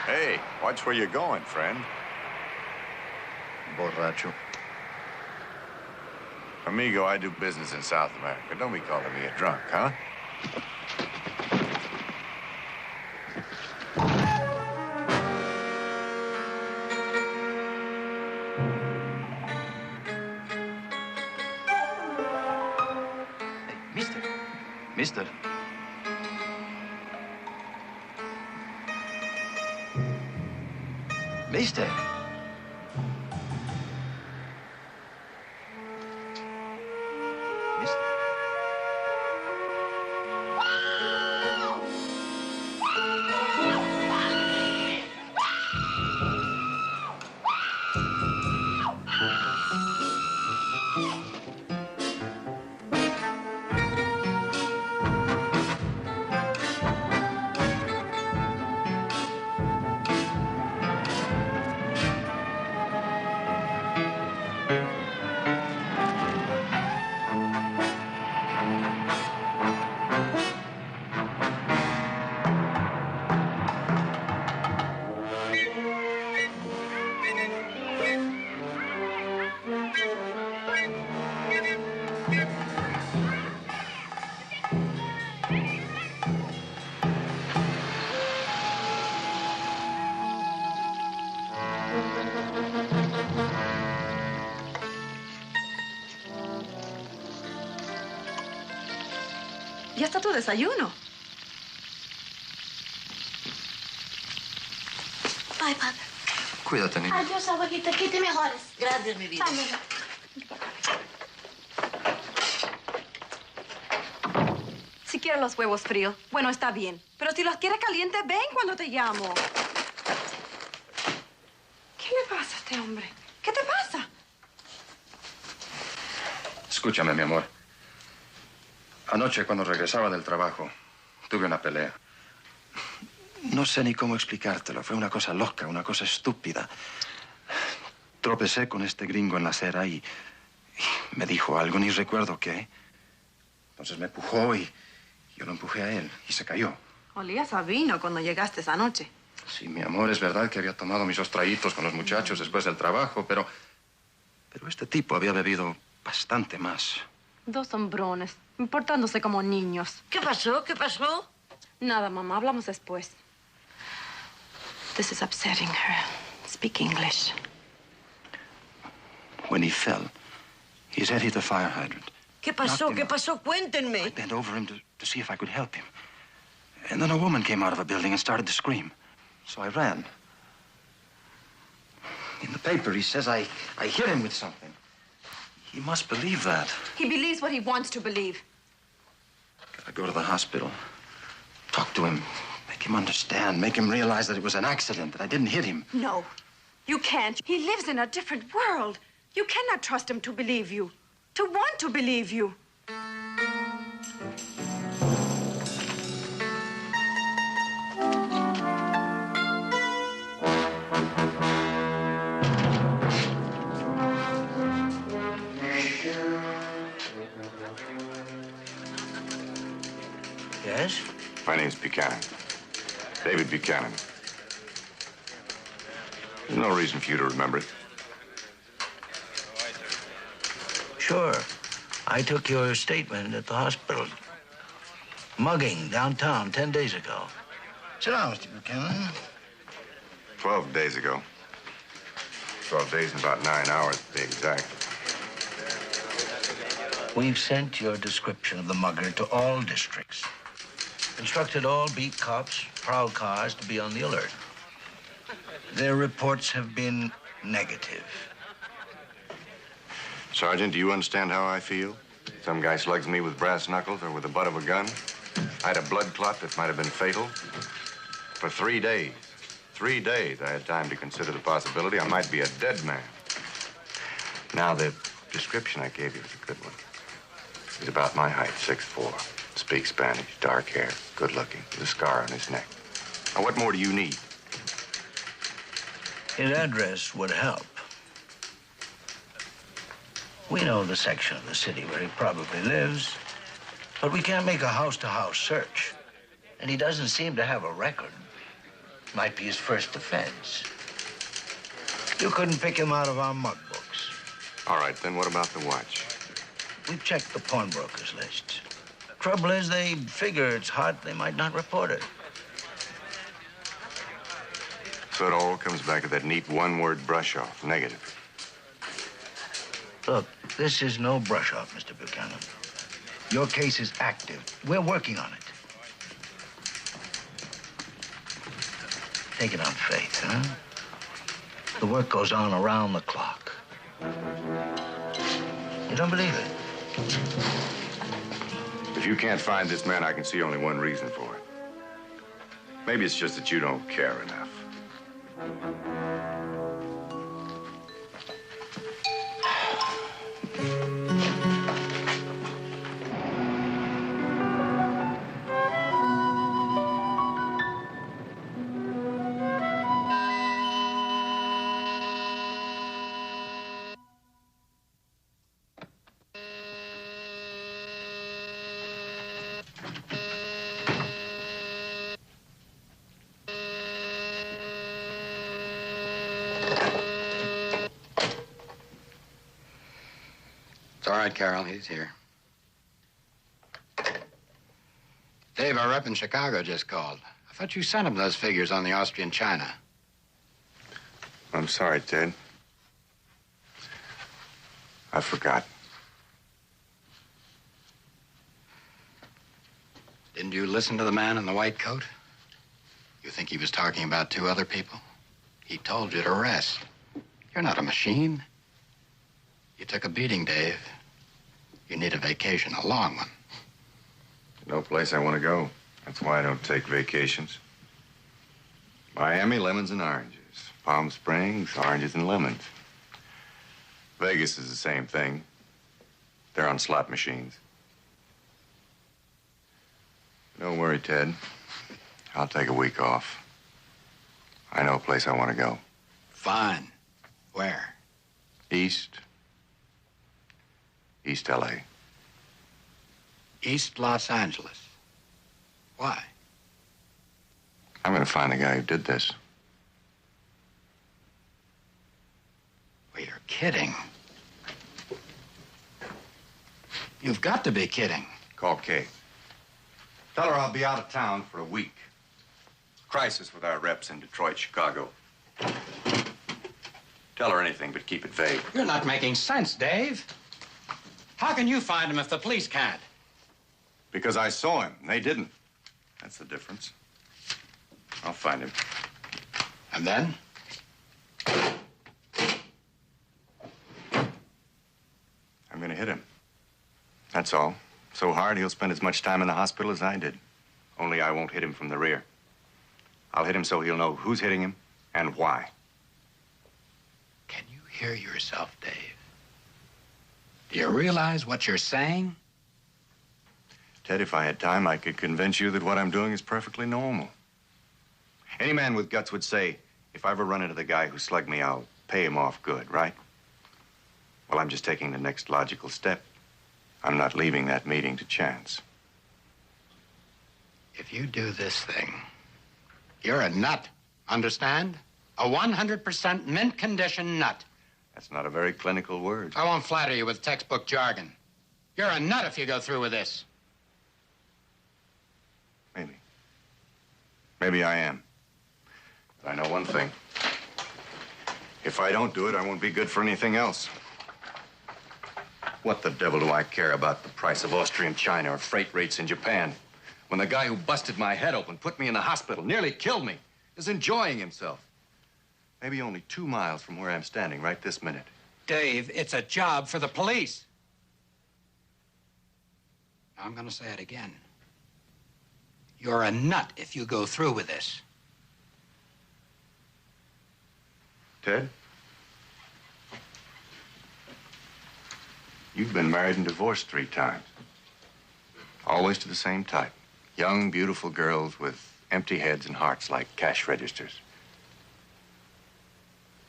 Hey, watch where you're going, friend. Borracho. Amigo, I do business in South America. Don't be calling me a drunk, huh? Hey, mister. Mister. Mister. Ya está tu desayuno. Bye, padre. Cuídate, niña. Adiós, abuelita. Que te mejores. Gracias, mi vida. Vamos. Si quiere los huevos fríos, bueno, está bien. Pero si los quiere calientes, ven cuando te llamo. ¿Qué le pasa a este hombre? ¿Qué te pasa? Escúchame, mi amor. Anoche, cuando regresaba del trabajo, tuve una pelea. No sé ni cómo explicártelo. Fue una cosa loca, una cosa estúpida. Tropecé con este gringo en la acera y me dijo algo, ni recuerdo qué. Entonces me empujó y yo lo empujé a él y se cayó. Olías a vino cuando llegaste esa noche. Sí, mi amor, es verdad que había tomado mis 2 traguitos con los muchachos después del trabajo, pero este tipo había bebido bastante más. 2 hombrones, portándose como niños. ¿Qué pasó? ¿Qué pasó? Nada, mamá, hablamos después. This is upsetting her. Speak English. When he fell, his head hit the fire hydrant. ¿Qué pasó? ¿Qué pasó? I Cuéntenme. bent over him to see if I could help him. And then a woman came out of a building and started to scream. So I ran. In the paper, he says I hit him with something. He must believe that. He believes what he wants to believe. Gotta go to the hospital. Talk to him. Make him understand. Make him realize that it was an accident, that I didn't hit him. No, you can't. He lives in a different world. You cannot trust him to believe you, to want to believe you. Yes? My name's Buchanan. David Buchanan. There's no reason for you to remember it. Sure. I took your statement at the hospital. Mugging downtown 10 days ago. Sit down, Mr. Buchanan. 12 days ago. 12 days and about 9 hours, to be exact. We've sent your description of the mugger to all districts. Instructed all beat cops, prowl cars to be on the alert. Their reports have been negative. Sergeant, do you understand how I feel? Some guy slugs me with brass knuckles or with the butt of a gun. I had a blood clot that might have been fatal. For 3 days. 3 days, I had time to consider the possibility I might be a dead man. Now, the description I gave you is a good one. He's about my height, 6'4". Speaks Spanish, dark hair, good looking, with a scar on his neck. Now, what more do you need? His address would help. We know the section of the city where he probably lives, but we can't make a house-to-house search. And he doesn't seem to have a record. Might be his first offense. You couldn't pick him out of our mug books. All right, then what about the watch? We've checked the pawnbrokers lists. Trouble is, they figure it's hot, they might not report it. So it all comes back to that neat one-word brush-off, negative. Look, this is no brush-off, Mr. Buchanan. Your case is active. We're working on it. Take it on faith, huh? The work goes on around the clock. You don't believe it? If you can't find this man, I can see only one reason for it. Maybe it's just that you don't care enough. All right, Carol, he's here. Dave, our rep in Chicago just called. I thought you sent him those figures on the Austrian China. I'm sorry, Ted. I forgot. Didn't you listen to the man in the white coat? You think he was talking about 2 other people? He told you to rest. You're not a machine. You took a beating, Dave. You need a vacation, a long one. No place I want to go. That's why I don't take vacations. Miami, lemons and oranges. Palm Springs, oranges and lemons. Vegas is the same thing. They're on slot machines. Don't worry, Ted. I'll take a week off. I know a place I want to go. Fine. Where? East L.A. East Los Angeles. Why? I'm going to find the guy who did this. Well, you're kidding. You've got to be kidding. Call Kay. Tell her I'll be out of town for a week. Crisis with our reps in Detroit, Chicago. Tell her anything, but keep it vague. You're not making sense, Dave. How can you find him if the police can't? Because I saw him, and they didn't. That's the difference. I'll find him. And then? I'm gonna hit him. That's all. So hard, he'll spend as much time in the hospital as I did. Only I won't hit him from the rear. I'll hit him so he'll know who's hitting him and why. Can you hear yourself, Dave? Do you realize what you're saying? Ted, if I had time, I could convince you that what I'm doing is perfectly normal. Any man with guts would say, if I ever run into the guy who slugged me, I'll pay him off good, right? Well, I'm just taking the next logical step. I'm not leaving that meeting to chance. If you do this thing, you're a nut, understand? A 100% mint condition nut. That's not a very clinical word. I won't flatter you with textbook jargon. You're a nut if you go through with this. Maybe. Maybe I am. But I know one thing. If I don't do it, I won't be good for anything else. What the devil do I care about the price of Austrian China or freight rates in Japan when the guy who busted my head open, put me in the hospital, nearly killed me, is enjoying himself? Maybe only 2 miles from where I'm standing right this minute. Dave, it's a job for the police. Now, I'm going to say it again. You're a nut if you go through with this. Ted? You've been married and divorced 3 times. Always to the same type. Young, beautiful girls with empty heads and hearts like cash registers.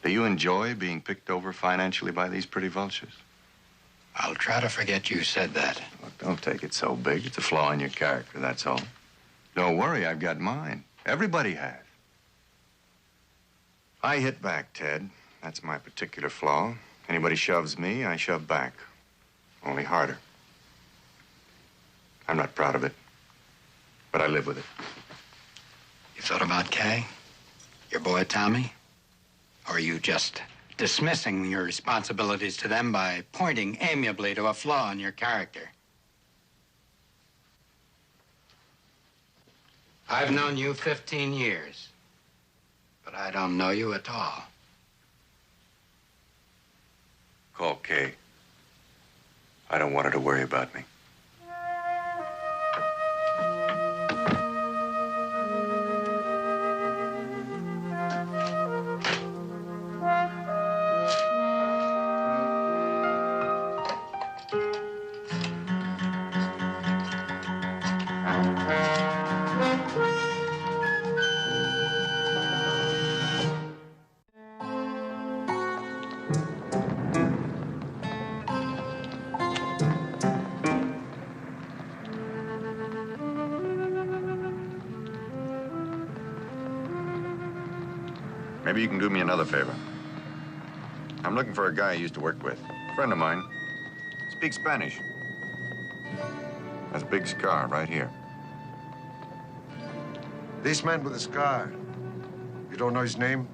Do you enjoy being picked over financially by these pretty vultures? I'll try to forget you said that. Look, don't take it so big. It's a flaw in your character, that's all. Don't worry, I've got mine. Everybody has. I hit back, Ted. That's my particular flaw. Anybody shoves me, I shove back. Only harder. I'm not proud of it, but I live with it. You thought about Kay? Your boy Tommy? Or are you just dismissing your responsibilities to them by pointing amiably to a flaw in your character? I've known you 15 years, but I don't know you at all. Call Kay. I don't want her to worry about me. Maybe you can do me another favor. I'm looking for a guy I used to work with. A friend of mine. Speaks Spanish. Has a big scar right here. This man with the scar, you don't know his name?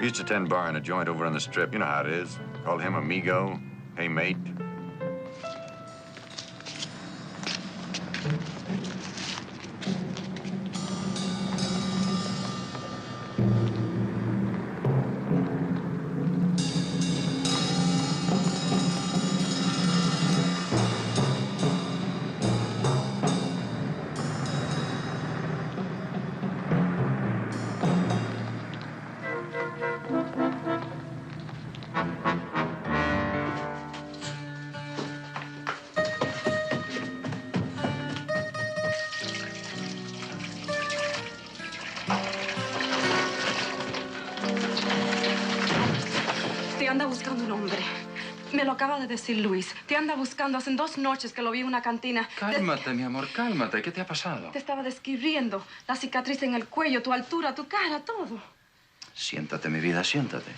We used to tend bar in a joint over on the Strip. You know how it is. Called him amigo. Hey, mate. buscando un hombre. Me lo acaba de decir Luis. Te anda buscando. Hace 2 noches que lo vi en una cantina. Cálmate, mi amor, cálmate. ¿Qué te ha pasado? Te estaba describiendo la cicatriz en el cuello, tu altura, tu cara, todo. Siéntate, mi vida, siéntate.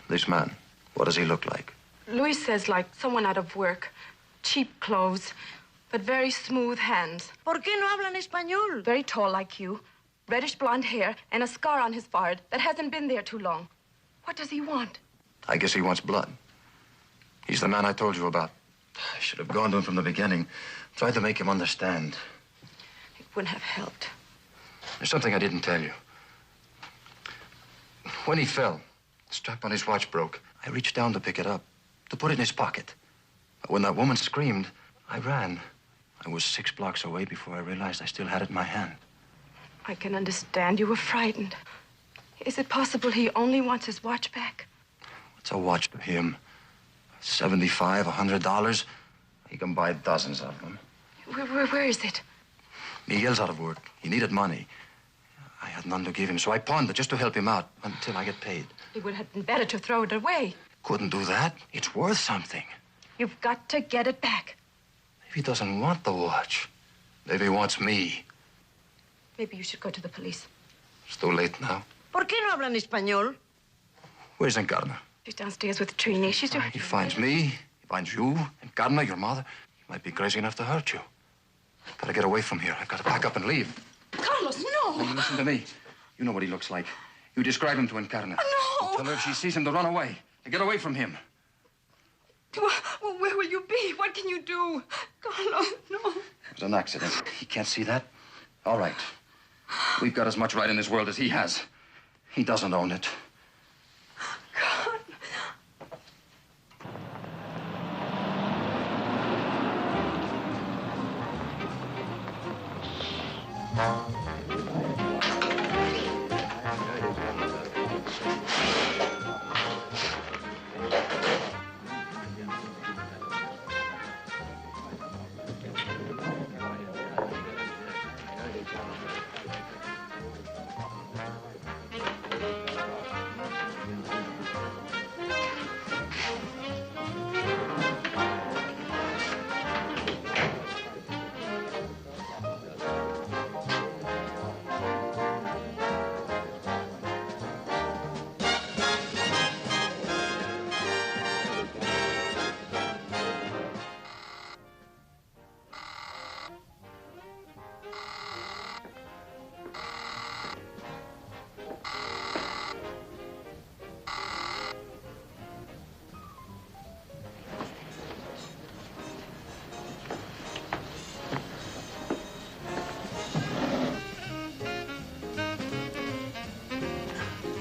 This man, what does he look like? Luis says like someone out of work. Cheap clothes, but very smooth hands. ¿Por qué no hablan español? Very tall like you. Reddish blonde hair and a scar on his forehead that hasn't been there too long. What does he want? I guess he wants blood. He's the man I told you about. I should have gone to him from the beginning. Tried to make him understand. It wouldn't have helped. There's something I didn't tell you. When he fell, the strap on his watch broke. I reached down to pick it up, to put it in his pocket. But when that woman screamed, I ran. I was 6 blocks away before I realized I still had it in my hand. I can understand you were frightened. Is it possible he only wants his watch back? What's a watch to him? $75, $100? He can buy dozens of them. Where is it? Miguel's out of work. He needed money. I had none to give him, so I pawned it just to help him out until I get paid. It would have been better to throw it away. Couldn't do that. It's worth something. You've got to get it back. Maybe he doesn't want the watch. Maybe he wants me. Maybe you should go to the police. It's too late now. ¿Por qué no hablan español? Where's Encarna? She's downstairs with Trini. She's doing... He finds me, he finds you, Encarna, your mother. He might be crazy enough to hurt you. Gotta get away from here. I've got to pack up and leave. Carlos, no! Now, you listen to me. You know what he looks like. You describe him to Encarna. No! You tell her if she sees him to run away, to get away from him. Well, where will you be? What can you do? Carlos, no. It was an accident. He can't see that? All right. We've got as much right in this world as he has. He doesn't own it. God.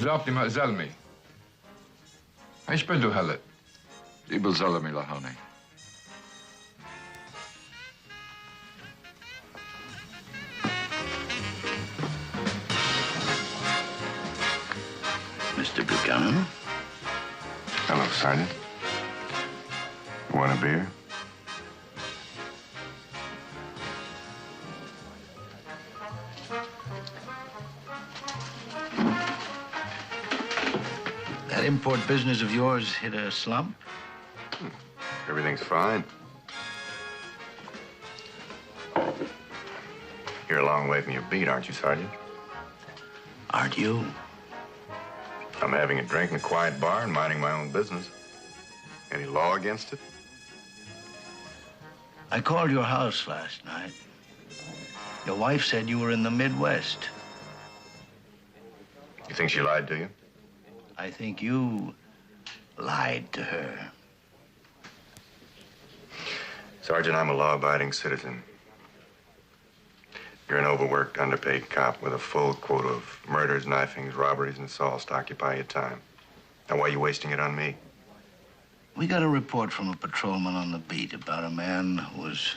جابتي ما زلمي. ايش بده هلا؟ جيب الزلمه لهوني. Mr. Buchanan? Hello, Sergeant. You want a beer? That import business of yours hit a slump? Everything's fine. You're a long way from your beat, aren't you, Sergeant? Aren't you? I'm having a drink in a quiet bar and minding my own business. Any law against it? I called your house last night. Your wife said you were in the Midwest. You think she lied to you? I think you lied to her. Sergeant, I'm a law-abiding citizen. You're an overworked, underpaid cop with a full quota of murders, knifings, robberies, and assaults to occupy your time. Now, why are you wasting it on me? We got a report from a patrolman on the beat about a man who was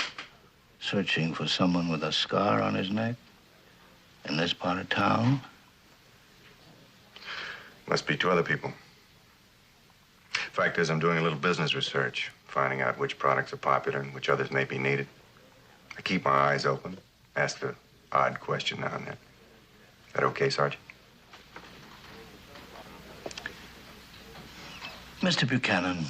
searching for someone with a scar on his neck in this part of town. Must be 2 other people. Fact is, I'm doing a little business research, finding out which products are popular and which others may be needed. I keep my eyes open, ask the odd question now and then. Is that okay, Sergeant? Mr. Buchanan,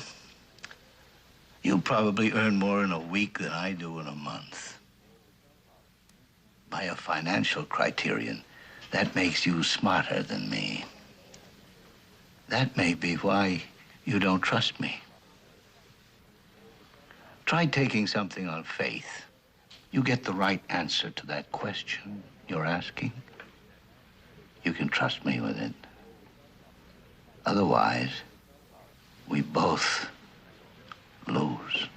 you probably earn more in a week than I do in a month. By a financial criterion, that makes you smarter than me. That may be why you don't trust me. Try taking something on faith. You get the right answer to that question you're asking. You can trust me with it. Otherwise, we both lose.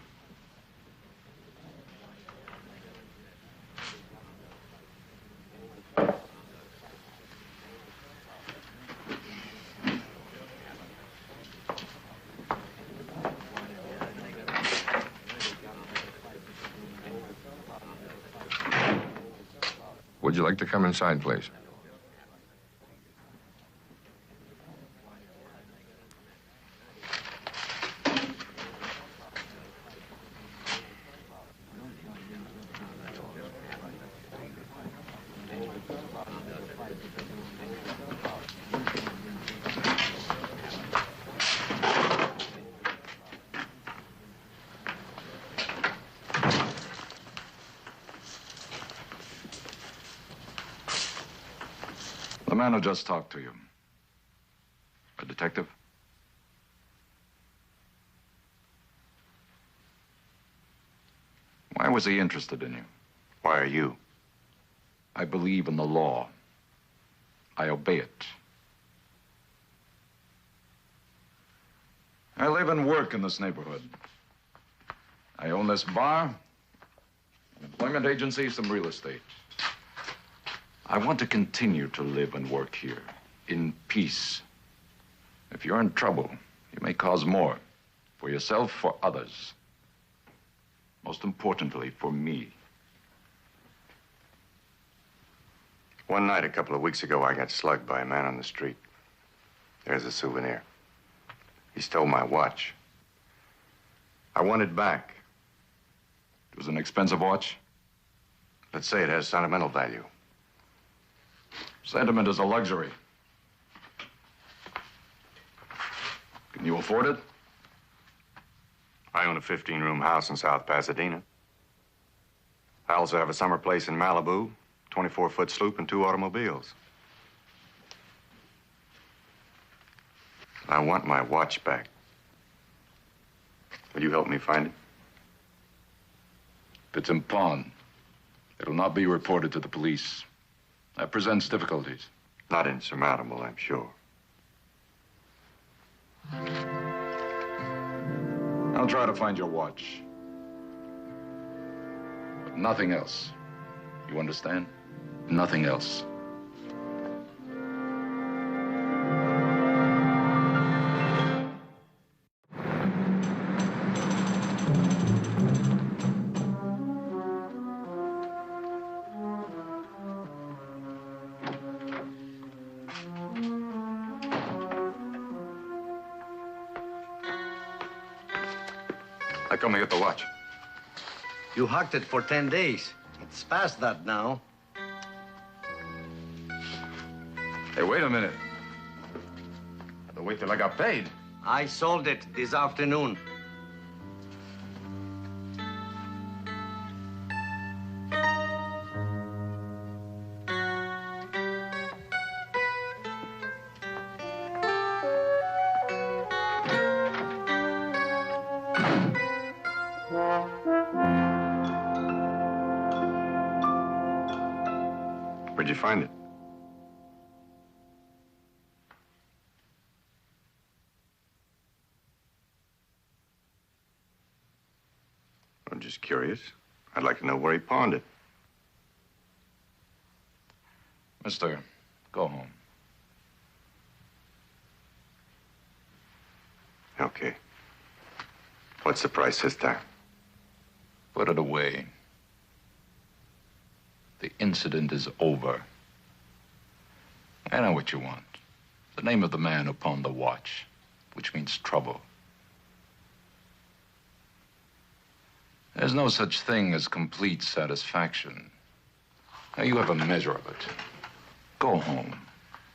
Would you like to come inside, please? The man who just talked to you. A detective? Why was he interested in you? Why are you? I believe in the law. I obey it. I live and work in this neighborhood. I own this bar, an employment agency, some real estate. I want to continue to live and work here in peace. If you're in trouble, you may cause more for yourself, for others. Most importantly, for me. One night a couple of weeks ago, I got slugged by a man on the street. There's a souvenir. He stole my watch. I want it back. It was an expensive watch? Let's say it has sentimental value. Sentiment is a luxury. Can you afford it? I own a 15-room house in South Pasadena. I also have a summer place in Malibu, 24-foot sloop, and 2 automobiles. I want my watch back. Will you help me find it? If it's in pawn, it'll not be reported to the police. That presents difficulties. Not insurmountable, I'm sure. I'll try to find your watch. But nothing else. You understand? Nothing else. I come to get the watch. You hocked it for 10 days. It's past that now. Hey, wait a minute. I had to wait till I got paid. I sold it this afternoon. Where'd you find it? I'm just curious. I'd like to know where he pawned it. Mister, go home. Okay. What's the price this time? Put it away. The incident is over. I know what you want. The name of the man who pawned the watch, which means trouble. There's no such thing as complete satisfaction. Now, you have a measure of it. Go home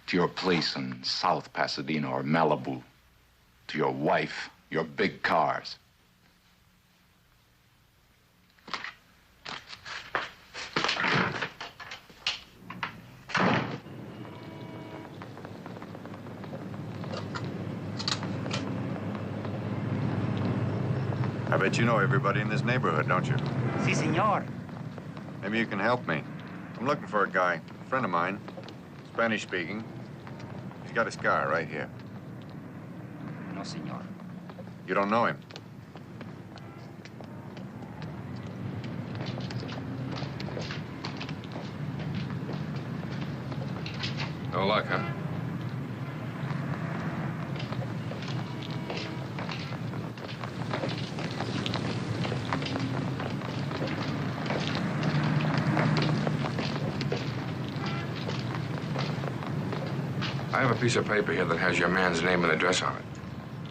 to your place in South Pasadena or Malibu. to your wife, your big cars. I bet you know everybody in this neighborhood, don't you? Si, senor. Maybe you can help me. I'm looking for a guy, a friend of mine, Spanish speaking. He's got his car right here. No, senor. You don't know him? No luck, huh? I have a piece of paper here that has your man's name and address on it.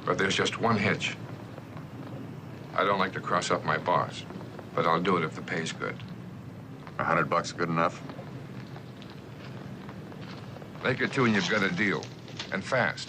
But there's just one hitch. I don't like to cross up my boss, but I'll do it if the pay's good. $100 good enough? Make it two and you've got a deal. And fast.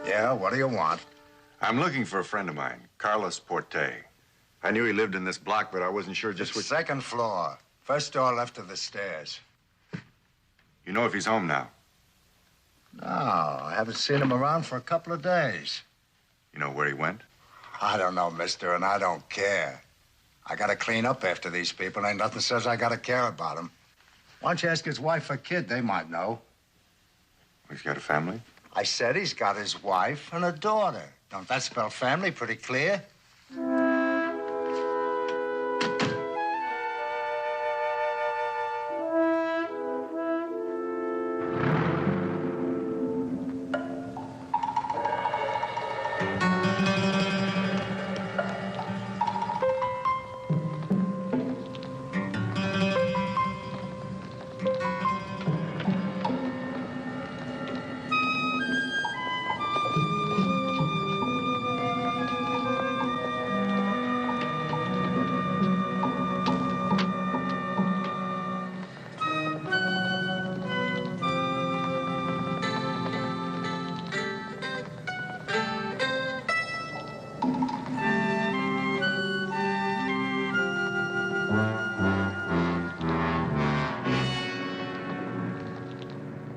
Yeah, what do you want? I'm looking for a friend of mine, Carlos Porte. I knew he lived in this block, but I wasn't sure just which... Second floor. First door left of the stairs. You know if he's home now? No, I haven't seen him around for a couple of days. You know where he went? I don't know, mister, and I don't care. I gotta clean up after these people. Ain't nothing says I gotta care about them. Why don't you ask his wife or kid? They might know. He's got a family? I said he's got his wife and a daughter. Don't that spell family pretty clear?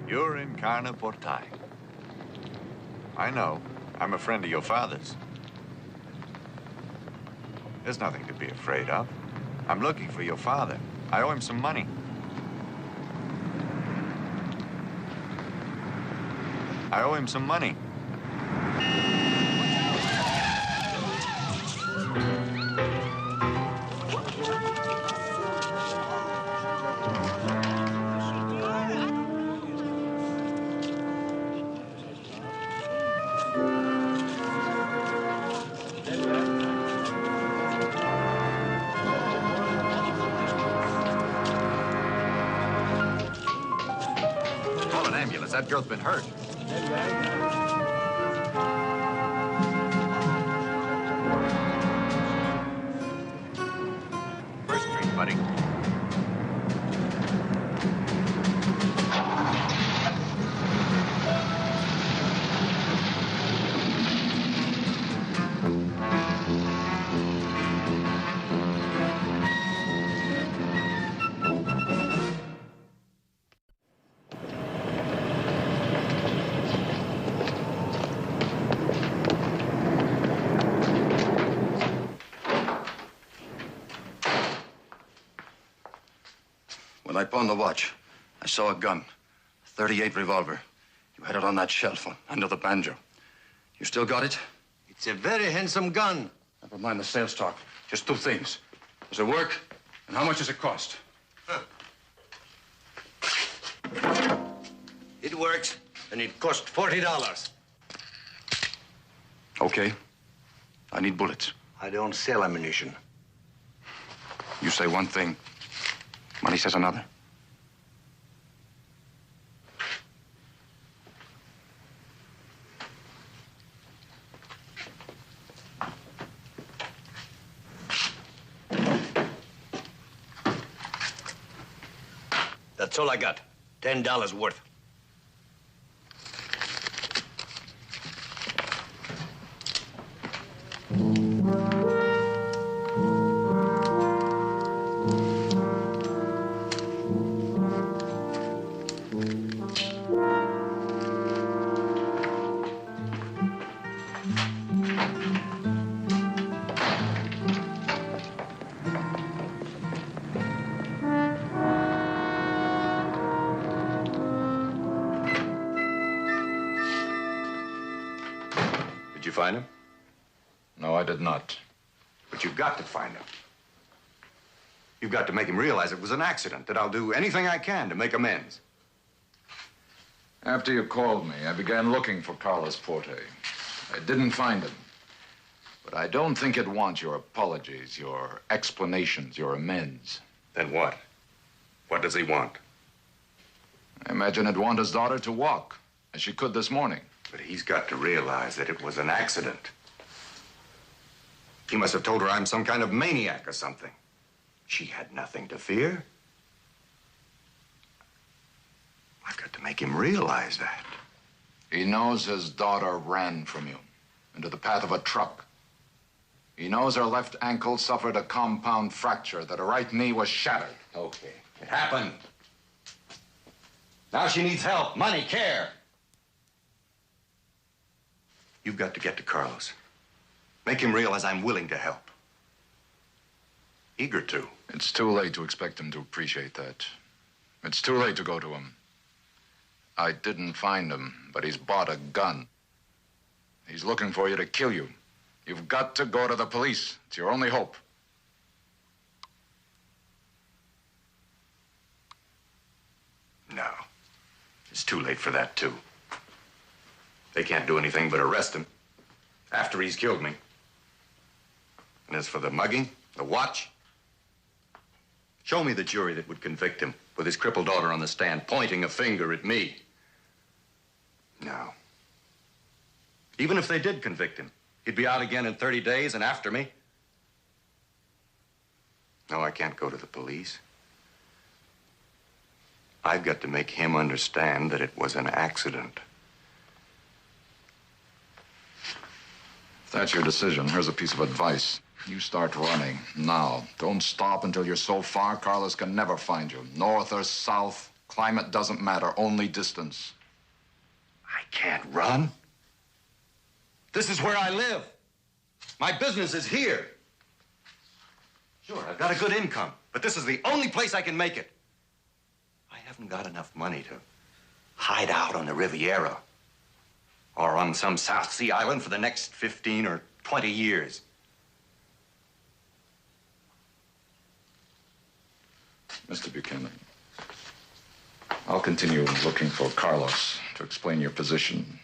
You're in Carne Portai. I know. I'm a friend of your father's. There's nothing to be afraid of. I'm looking for your father. I owe him some money. I owe him some money. Call an ambulance. That girl's been hurt. First Street, buddy. When I pawned the watch, I saw a gun, a .38 revolver. You had it on that shelf under the banjo. You still got it? It's a very handsome gun. Never mind the sales talk. Just two things. Does it work? And how much does it cost? It works. and it cost $40. Okay. I need bullets. I don't sell ammunition. You say one thing, money says another. That's all I got. $10 worth. Did you find him? No, I did not. But you've got to find him. You've got to make him realize it was an accident, that I'll do anything I can to make amends. After you called me, I began looking for Carlos Forte. I didn't find him. But I don't think it wants your apologies, your explanations, your amends. Then what? What does he want? I imagine he'd want his daughter to walk, as she could this morning. But he's got to realize that it was an accident. He must have told her I'm some kind of maniac or something. She had nothing to fear. I've got to make him realize that. He knows his daughter ran from you into the path of a truck. He knows her left ankle suffered a compound fracture, that her right knee was shattered. Okay, it happened. Now she needs help, money, care. You've got to get to Carlos. Make him realize I'm willing to help. Eager to. It's too late to expect him to appreciate that. It's too late to go to him. I didn't find him, but he's bought a gun. He's looking for you to kill you. You've got to go to the police. It's your only hope. No. It's too late for that, too. They can't do anything but arrest him after he's killed me. And as for the mugging, the watch, show me the jury that would convict him with his crippled daughter on the stand, pointing a finger at me. No. Even if they did convict him, he'd be out again in 30 days and after me. No, I can't go to the police. I've got to make him understand that it was an accident. If that's your decision, here's a piece of advice. You start running now. Don't stop until you're so far Carlos can never find you. North or south, climate doesn't matter, only distance. I can't run. This is where I live. My business is here. Sure, I've got a good income, but this is the only place I can make it. I haven't got enough money to hide out on the Riviera or on some South Sea island for the next 15 or 20 years. Mr. Buchanan, I'll continue looking for Carlos to explain your position.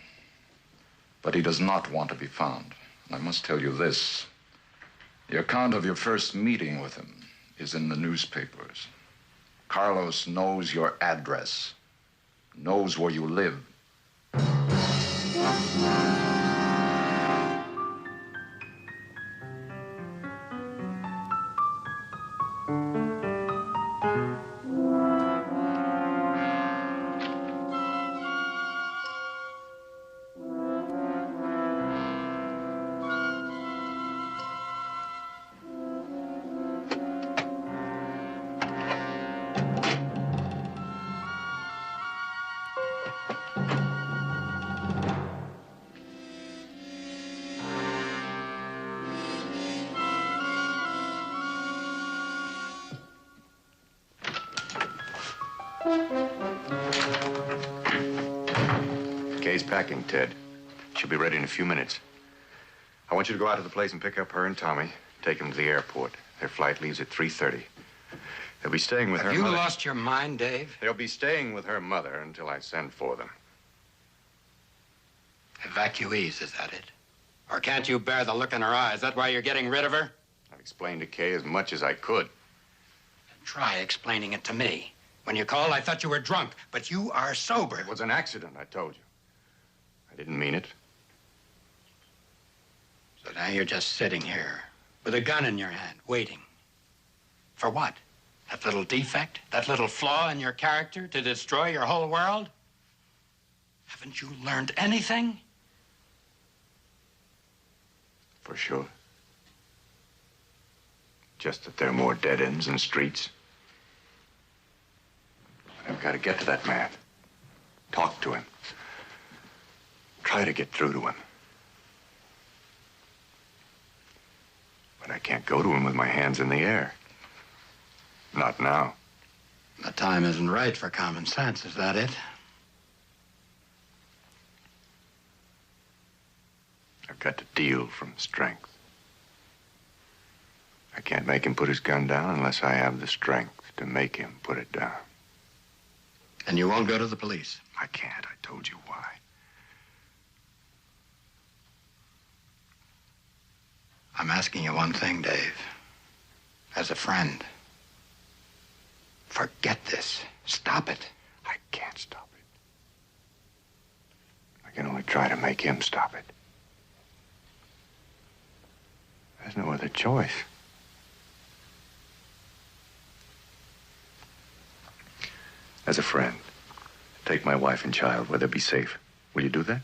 But he does not want to be found. I must tell you this. The account of your first meeting with him is in the newspapers. Carlos knows your address, knows where you live. Kay's packing, Ted. She'll be ready in a few minutes. I want you to go out to the place and pick up her and Tommy. Take them to the airport. Their flight leaves at 3:30. They'll be staying with her Have you mother. lost your mind, Dave? They'll be staying with her mother until I send for them. Evacuees, is that it? Or can't you bear the look in her eyes? Is that why you're getting rid of her? I've explained to Kay as much as I could. Try explaining it to me. When you called, I thought you were drunk, but you are sober. It was an accident, I told you. I didn't mean it. So now you're just sitting here with a gun in your hand, waiting. For what? That little defect? That little flaw in your character to destroy your whole world? Haven't you learned anything? For sure. Just that there are more dead ends and streets. I've got to get to that man. Talk to him. Try to get through to him. But I can't go to him with my hands in the air. Not now. The time isn't right for common sense, is that it? I've got to deal from strength. I can't make him put his gun down unless I have the strength to make him put it down. And you won't go to the police? I can't. I told you why. I'm asking you one thing, Dave. As a friend. Forget this. Stop it. I can't stop it. I can only try to make him stop it. There's no other choice. As a friend, take my wife and child where they'll be safe. Will you do that?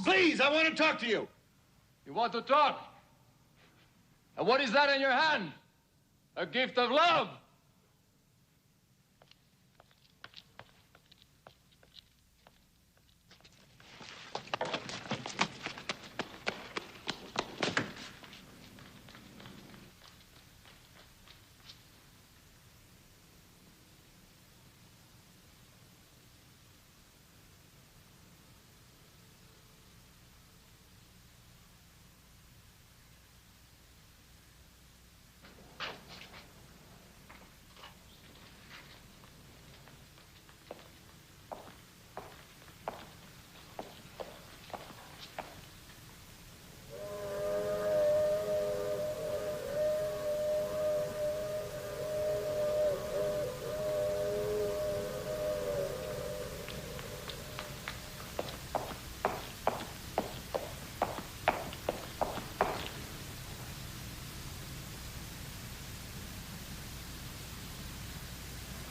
Please, I want to talk to you. You want to talk? And what is that in your hand? A gift of love.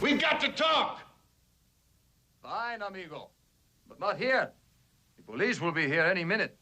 We've got to talk. Fine, amigo. But not here. The police will be here any minute.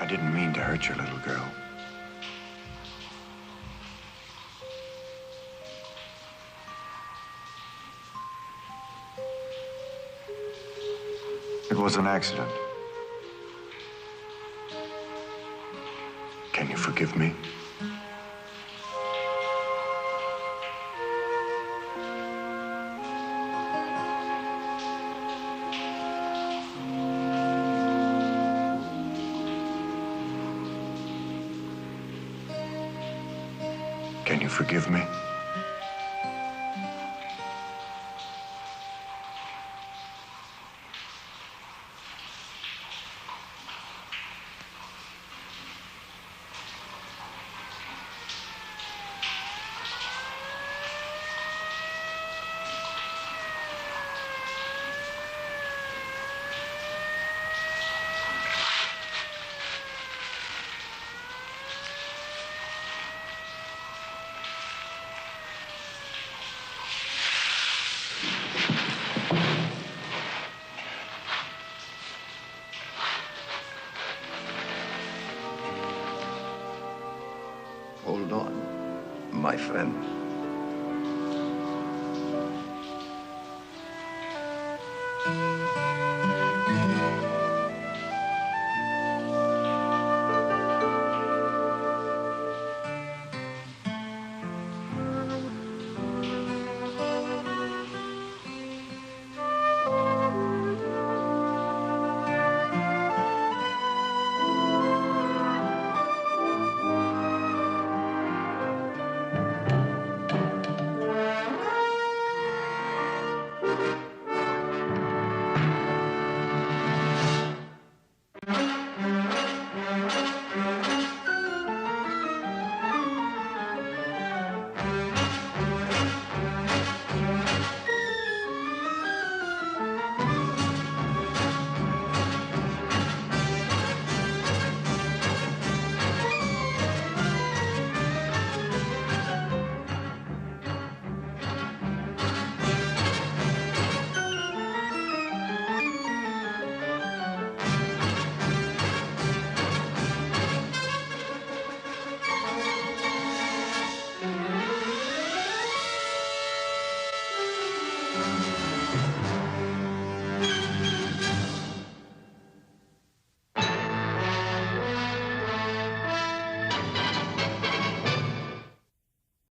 didn't mean to hurt your little girl. It was an accident. Can you forgive me? Can you forgive me? Hold on, my friend.